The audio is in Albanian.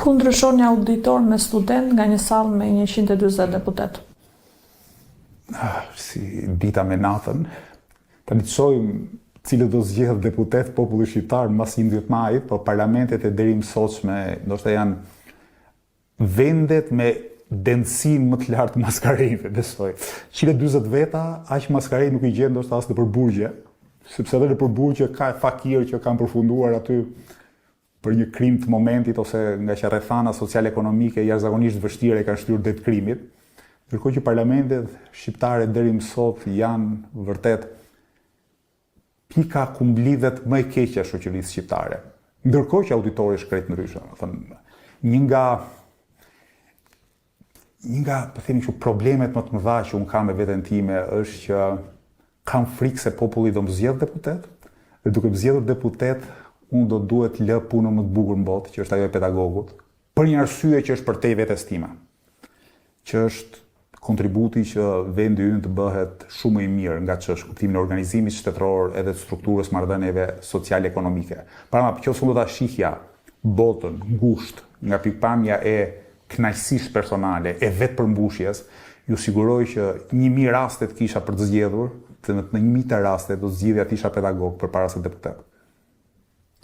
Ku ndryshon një auditor me student nga një sallë me 140 deputet? Si dita me natën, të njësojmë cilë do zgjedh deputet populli shqiptar mas 11 majit, po parlamentet e deri më sotshme ndoshta janë vendet me densin më të lartë maskareve, besoj. 140 veta, aq maskare nuk i gjen ndoshta as nëpër burgje, sepse edhe nëpër burgje ka fakir që kanë përfunduar aty për një krim të momentit ose nga që rrethana social-ekonomike jashtëzakonisht vështire kanë shtyrë det krimit, ndërkohë që parlamentet shqiptare deri më sot janë vërtet pika ku mblidhet më e keqja e shoqërisë shqiptare. Ndërkohë që auditori është krejt ndryshe, një nga po themi kështu problemet më të mëdha që unë kam me veten time është që kam frikë se populli do më zgjedh deputet, dhe duke më zgjedhur deputet, unë do duhet lë punën më të bukur në botë, që është ajo e pedagogut, për një arsye që është për te vetes time, që është kontributi që vendi ynë të bëhet shumë më i mirë nga ç'është kuptimi i organizimit shtetëror edhe të strukturës marrëdhënieve sociale-ekonomike. Para më nëse unë do ta shihja botën ngushtë nga pikpamja e kënaqësisë personale e vetë përmbushjes, ju siguroj që 1000 raste të kisha për të zgjedhur, dhe në 1000 raste do zgjidhja të isha pedagog përpara se deputet.